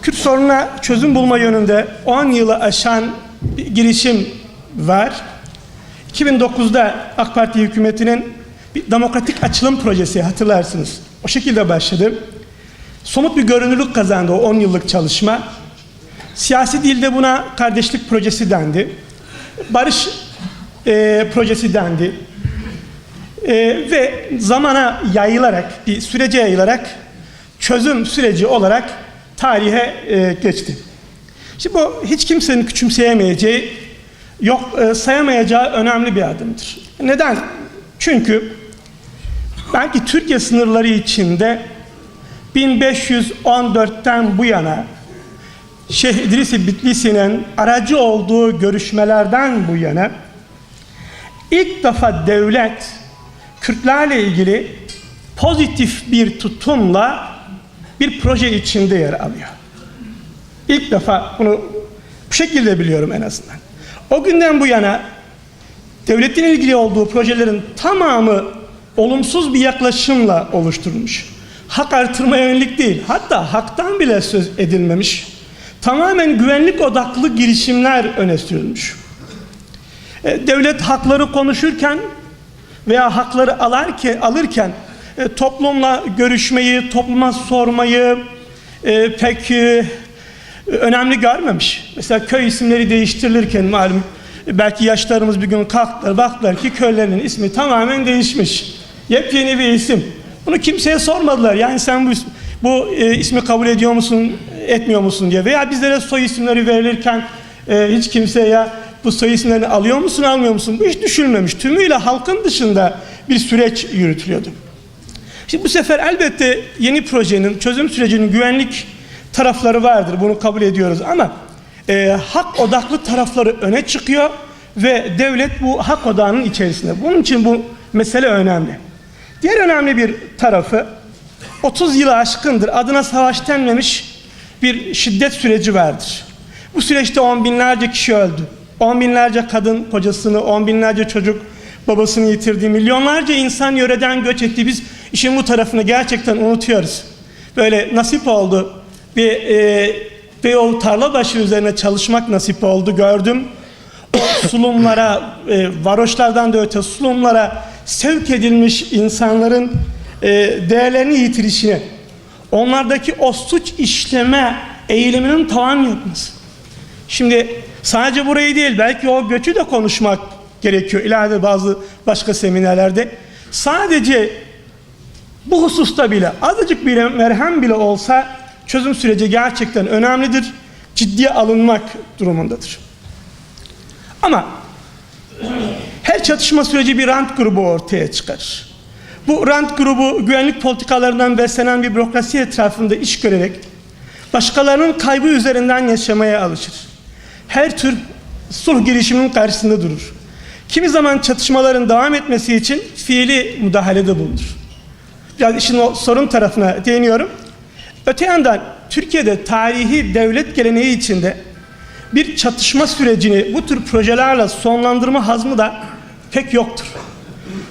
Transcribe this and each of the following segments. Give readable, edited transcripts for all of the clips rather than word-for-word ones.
Kürt sorununa çözüm bulma yönünde 10 yılı aşan bir girişim var. 2009'da AK Parti hükümetinin bir demokratik açılım projesi, hatırlarsınız. O şekilde başladı. Somut bir görünürlük kazandı o 10 yıllık çalışma. Siyasi dilde buna kardeşlik projesi dendi. Barış projesi dendi. Ve zamana yayılarak, bir sürece yayılarak çözüm süreci olarak tarihe geçti. Şimdi bu hiç kimsenin küçümseyemeyeceği, sayamayacağı önemli bir adımdır. Neden? Çünkü belki Türkiye sınırları içinde 1514'ten bu yana Şeyh İdris-i Bitlisi'nin aracı olduğu görüşmelerden bu yana ilk defa devlet Kürtlerle ilgili pozitif bir tutumla bir proje içinde yer alıyor. İlk defa bunu bu şekilde biliyorum en azından. O günden bu yana devletin ilgili olduğu projelerin tamamı olumsuz bir yaklaşımla oluşturulmuş. Hak artırmaya yönelik değil, hatta haktan bile söz edilmemiş. Tamamen güvenlik odaklı girişimler öne sürülmüş. Devlet hakları konuşurken veya hakları alırken toplumla görüşmeyi, topluma sormayı pek önemli görmemiş. Mesela köy isimleri değiştirilirken malum belki yaşlarımız bir gün kalktılar, baktılar ki köylerin ismi tamamen değişmiş. Yepyeni bir isim. Bunu kimseye sormadılar. Yani sen bu ismi kabul ediyor musun, etmiyor musun diye. Veya bizlere soy isimleri verilirken hiç kimseye bu soy isimlerini alıyor musun, almıyor musun? Bu hiç düşünülmemiş. Tümüyle halkın dışında bir süreç yürütülüyordu. Şimdi bu sefer elbette yeni projenin, çözüm sürecinin güvenlik tarafları vardır. Bunu kabul ediyoruz ama hak odaklı tarafları öne çıkıyor ve devlet bu hak odağının içerisinde. Bunun için bu mesele önemli. Diğer önemli bir tarafı 30 yılı aşkındır adına savaş denmemiş bir şiddet süreci vardır. Bu süreçte 10 binlerce kişi öldü. 10 binlerce kadın kocasını, 10 binlerce çocuk babasını yitirdi. Milyonlarca insan yöreden göç etti. Biz işin bu tarafını gerçekten unutuyoruz. Böyle nasip oldu. Beyoğlu Tarlabaşı üzerine çalışmak nasip oldu. Gördüm. O sulumlara, varoşlardan da öte sulumlara sevk edilmiş insanların değerlerini yitirişini, onlardaki o suç işleme eğiliminin tavan yapması. Şimdi sadece burayı değil, belki o göçü de konuşmak gerekiyor ileride bazı başka seminerlerde. Sadece bu hususta bile azıcık bir merhem bile olsa çözüm süreci gerçekten önemlidir, ciddiye alınmak durumundadır. Ama her çatışma süreci bir rant grubu ortaya çıkarır. Bu rant grubu güvenlik politikalarından beslenen bir bürokrasi etrafında iş görerek başkalarının kaybı üzerinden yaşamaya alışır. Her tür sulh girişiminin karşısında durur. Kimi zaman çatışmaların devam etmesi için fiili müdahalede bulunur. Biraz işin o sorun tarafına değiniyorum. Öte yandan Türkiye'de tarihi devlet geleneği içinde bir çatışma sürecini bu tür projelerle sonlandırma hazmı da pek yoktur.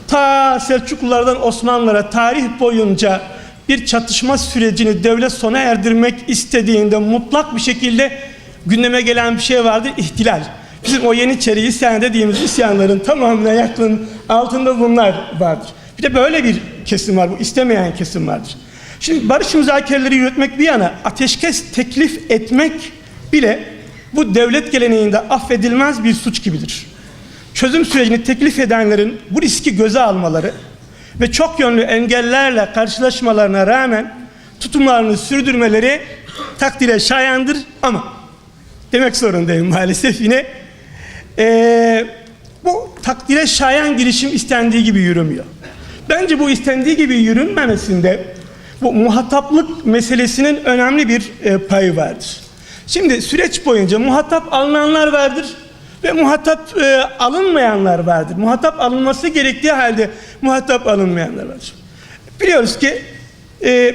Ta Selçuklulardan Osmanlılara tarih boyunca bir çatışma sürecini devlet sona erdirmek istediğinde mutlak bir şekilde gündeme gelen bir şey vardır, ihtilal. Bizim o Yeniçeri isyanı dediğimiz isyanların tamamına yakın altında bunlar vardır. Bir de böyle bir kesim var, bu istemeyen kesim vardır. Şimdi barış müzakereleri yürütmek bir yana, ateşkes teklif etmek bile bu devlet geleneğinde affedilmez bir suç gibidir. Çözüm sürecini teklif edenlerin bu riski göze almaları ve çok yönlü engellerle karşılaşmalarına rağmen tutumlarını sürdürmeleri takdire şayandır ama demek zorundayım maalesef yine. Bu takdire şayan girişim istendiği gibi yürümüyor. Bence bu istendiği gibi yürünmemesinde bu muhataplık meselesinin önemli bir payı vardır. Şimdi süreç boyunca muhatap alınanlar vardır ve muhatap alınmayanlar vardır. Muhatap alınması gerektiği halde muhatap alınmayanlar vardır. Biliyoruz ki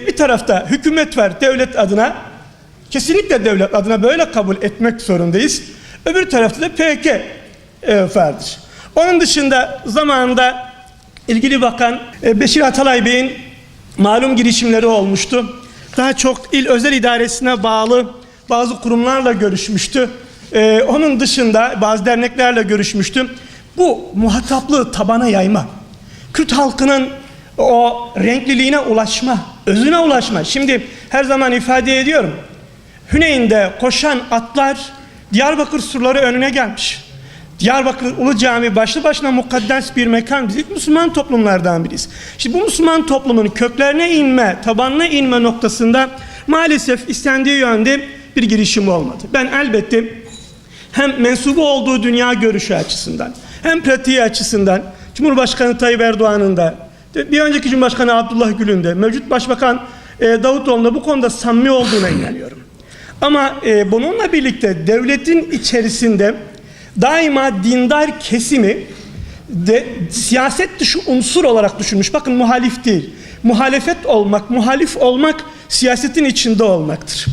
bir tarafta hükümet var devlet adına, kesinlikle devlet adına böyle kabul etmek zorundayız. Öbür tarafta da PKK vardır. Onun dışında zamanında ilgili bakan Beşir Atalay Bey'in malum girişimleri olmuştu. Daha çok il özel idaresine bağlı bazı kurumlarla görüşmüştü. Onun dışında bazı derneklerle görüşmüştüm. Bu muhataplığı tabana yayma, Kürt halkının o renkliliğine ulaşma, özüne ulaşma. Şimdi her zaman ifade ediyorum. Hüneyn'de koşan atlar Diyarbakır surları önüne gelmiş. Diyarbakır Ulu Cami başlı başına mukaddes bir mekan. Biz ilk Müslüman toplumlardan biriyiz. Şimdi bu Müslüman toplumun köklerine inme, tabanına inme noktasında maalesef istendiği yönde bir girişim olmadı. Ben elbette hem mensubu olduğu dünya görüşü açısından hem pratiği açısından Cumhurbaşkanı Tayyip Erdoğan'ın da bir önceki Cumhurbaşkanı Abdullah Gül'ün de mevcut Başbakan Davutoğlu'nun da bu konuda samimi olduğuna inanıyorum. Ama bununla birlikte devletin içerisinde daima dindar kesimi de siyaset dışı unsur olarak düşünmüş. Bakın muhalif değil. Muhalefet olmak, muhalif olmak siyasetin içinde olmaktır.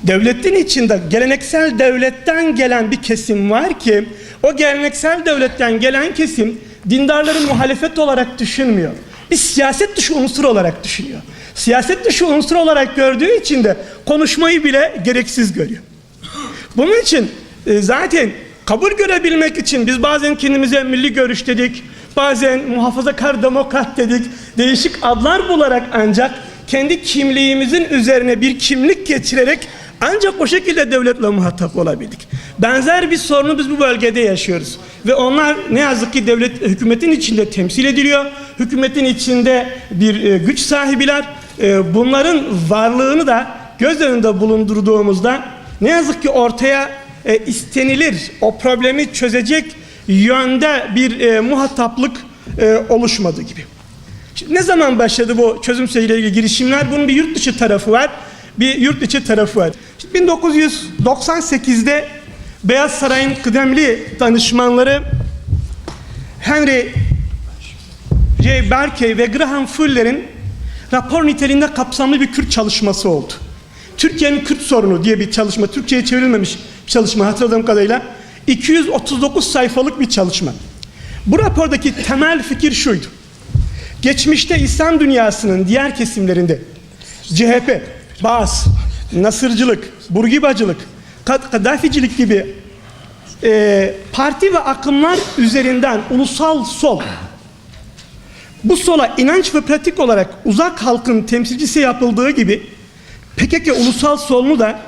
Devletin içinde geleneksel devletten gelen bir kesim var ki o geleneksel devletten gelen kesim dindarları muhalefet olarak düşünmüyor. Bir siyaset dışı unsur olarak düşünüyor. Siyaset dışı unsur olarak gördüğü için de konuşmayı bile gereksiz görüyor. Bunun için zaten kabul görebilmek için biz bazen kendimize milli görüş dedik, bazen muhafazakar demokrat dedik, değişik adlar bularak ancak kendi kimliğimizin üzerine bir kimlik geçirerek ancak o şekilde devletle muhatap olabildik. Benzer bir sorunu biz bu bölgede yaşıyoruz. Ve onlar ne yazık ki hükümetin içinde temsil ediliyor. Hükümetin içinde bir güç sahibiler. Bunların varlığını da göz önünde bulundurduğumuzda ne yazık ki ortaya istenilir, o problemi çözecek yönde bir muhataplık oluşmadı gibi. Şimdi ne zaman başladı bu çözümle ilgili girişimler? Bunun bir yurt dışı tarafı var, bir yurt içi tarafı var. Şimdi 1998'de Beyaz Saray'ın kıdemli danışmanları Henry J. Barkey ve Graham Fuller'in rapor niteliğinde kapsamlı bir Kürt çalışması oldu. Türkiye'nin Kürt sorunu diye bir çalışma, Türkçe'ye çevrilmemiş bir çalışma hatırladığım kadarıyla 239 sayfalık bir çalışma. Bu rapordaki temel fikir şuydu. Geçmişte İslam dünyasının diğer kesimlerinde CHP, Baas, Nasırcılık, Burgibacılık, Kaddaficilik gibi parti ve akımlar üzerinden ulusal sol, bu sola inanç ve pratik olarak uzak halkın temsilcisi yapıldığı gibi PKK ulusal solunu da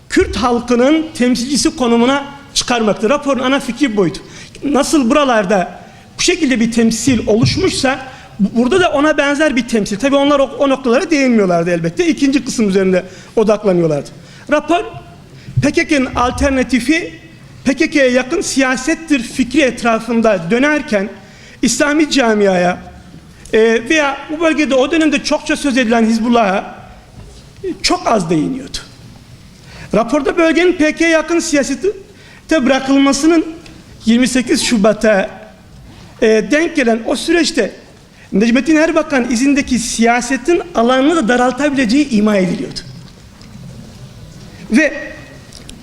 Kürt halkının temsilcisi konumuna çıkarmaktır. Raporun ana fikri buydu. Nasıl buralarda bu şekilde bir temsil oluşmuşsa burada da ona benzer bir temsil. Tabii onlar o noktalara değinmiyorlardı elbette. İkinci kısım üzerinde odaklanıyorlardı. Rapor PKK'nın alternatifi PKK'ya yakın siyasettir fikri etrafında dönerken İslami camiaya veya bu bölgede o dönemde çokça söz edilen Hizbullah'a çok az değiniyordu. Raporda bölgenin PKK'ya yakın siyasete bırakılmasının 28 Şubat'a denk gelen o süreçte Necmettin Erbakan izindeki siyasetin alanını da daraltabileceği ima ediliyordu. Ve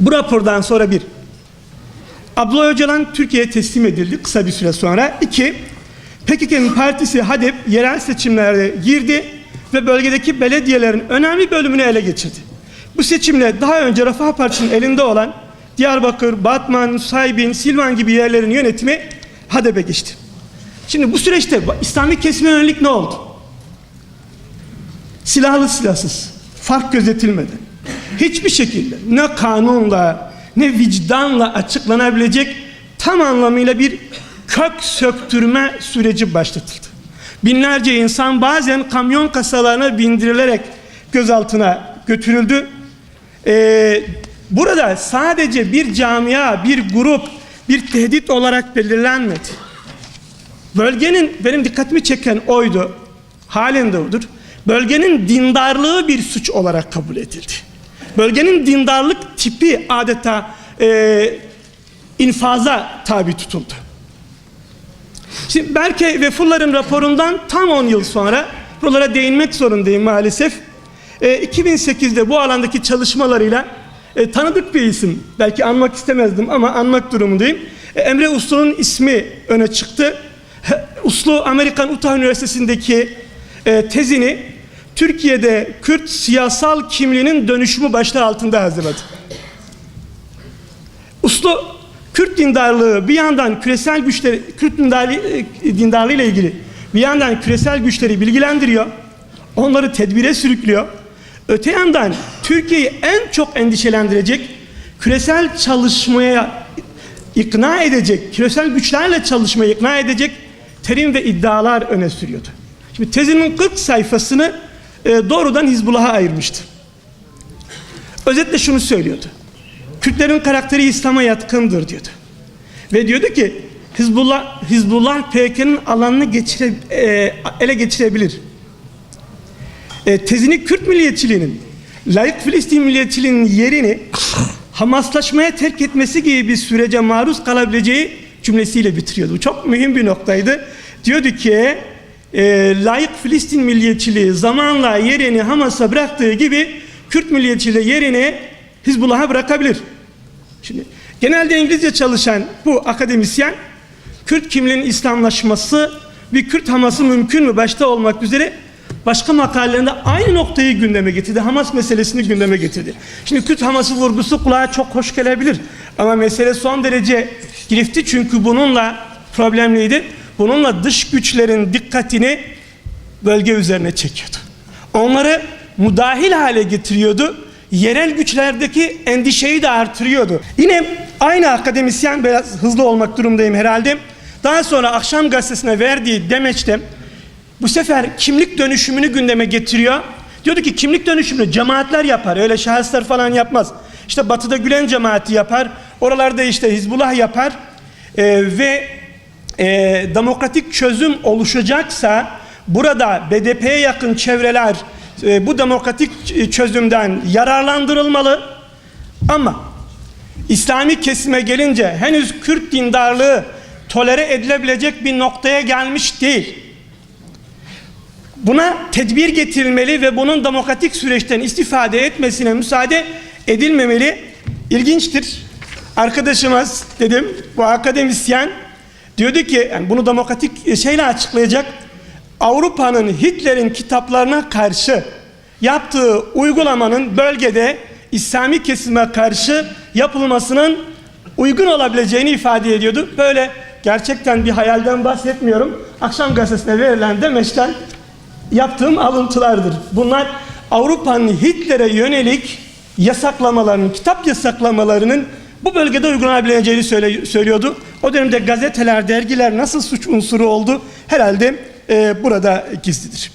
bu rapordan sonra Abdullah Öcalan Türkiye'ye teslim edildi kısa bir süre sonra. 2. PKK'nın partisi HADEP yerel seçimlerde girdi ve bölgedeki belediyelerin önemli bölümünü ele geçirdi. Bu seçimle daha önce Refah Partisi'nin elinde olan Diyarbakır, Batman, Nusaybin, Silvan gibi yerlerin yönetimi HADEP'e geçti. Şimdi bu süreçte İslami kesime yönelik ne oldu? Silahlı silahsız, fark gözetilmeden, hiçbir şekilde ne kanunla ne vicdanla açıklanabilecek tam anlamıyla bir kök söktürme süreci başlatıldı. Binlerce insan bazen kamyon kasalarına bindirilerek gözaltına götürüldü. Burada sadece bir camia, bir grup, bir tehdit olarak belirlenmedi. Bölgenin, benim dikkatimi çeken oydu, halen de odur. Bölgenin dindarlığı bir suç olarak kabul edildi. Bölgenin dindarlık tipi adeta infaza tabi tutuldu. Şimdi Berkey ve Fuller'ın raporundan tam 10 yıl sonra, buralara değinmek zorundayım maalesef. 2008'de bu alandaki çalışmalarıyla tanıdık bir isim, belki anmak istemezdim ama anmak durumundayım. Emre Uslu'nun ismi öne çıktı. Uslu Amerikan Utah Üniversitesi'ndeki tezini Türkiye'de Kürt siyasal kimliğinin dönüşümü başlığı altında hazırladı. Kürt dindarlığı bir yandan küresel güçleri, Kürt dindarlığı ile ilgili bir yandan küresel güçleri bilgilendiriyor, onları tedbire sürüklüyor. Öte yandan Türkiye'yi en çok endişelendirecek, küresel çalışmaya ikna edecek, küresel güçlerle çalışmaya ikna edecek terim ve iddialar öne sürüyordu. Şimdi tezinin 40 sayfasını doğrudan Hizbullah'a ayırmıştı. Özetle şunu söylüyordu: Kürtlerin karakteri İslam'a yatkındır diyordu. Ve diyordu ki Hizbullah PKK'nın alanını ele geçirebilir. Tezini Kürt milliyetçiliğinin, layık Filistin milliyetçiliğinin yerini Hamaslaşmaya terk etmesi gibi bir sürece maruz kalabileceği cümlesiyle bitiriyordu. Bu çok mühim bir noktaydı. Diyordu ki layık Filistin milliyetçiliği zamanla yerini Hamas'a bıraktığı gibi Kürt milliyetçiliği yerini Hizbullah'a bırakabilir. Şimdi genelde İngilizce çalışan bu akademisyen Kürt kimliğinin İslamlaşması ve Kürt Hamas'ı mümkün mü başta olmak üzere başka makalelerinde aynı noktayı gündeme getirdi. Hamas meselesini gündeme getirdi. Şimdi Kürt Hamas'ı vurgusu kulağa çok hoş gelebilir. Ama mesele son derece girifti, çünkü bununla problemliydi. Bununla dış güçlerin dikkatini bölge üzerine çekiyordu. Onları müdahil hale getiriyordu. Yerel güçlerdeki endişeyi de artırıyordu. Yine aynı akademisyen, biraz hızlı olmak durumdayım herhalde, daha sonra Akşam Gazetesi'ne verdiği demeçte bu sefer kimlik dönüşümünü gündeme getiriyor. Diyordu ki kimlik dönüşümünü cemaatler yapar, öyle şahıslar falan yapmaz. İşte Batı'da Gülen cemaati yapar, oralarda işte Hizbullah yapar ve demokratik çözüm oluşacaksa burada BDP'ye yakın çevreler bu demokratik çözümden yararlandırılmalı. Ama İslami kesime gelince henüz Kürt dindarlığı tolere edilebilecek bir noktaya gelmiş değil. Buna tedbir getirilmeli ve bunun demokratik süreçten istifade etmesine müsaade edilmemeli. İlginçtir. Arkadaşımız, dedim, bu akademisyen diyordu ki, yani bunu demokratik şeyle açıklayacak, Avrupa'nın Hitler'in kitaplarına karşı yaptığı uygulamanın bölgede İslami kesime karşı yapılmasının uygun olabileceğini ifade ediyordu. Böyle gerçekten bir hayalden bahsetmiyorum. Akşam Gazetesi'ne verilen demeçten yaptığım alıntılardır. Bunlar Avrupa'nın Hitler'e yönelik yasaklamalarının, kitap yasaklamalarının bu bölgede uygulanabileceğini söylüyordu. O dönemde gazeteler, dergiler nasıl suç unsuru oldu herhalde burada gizlidir.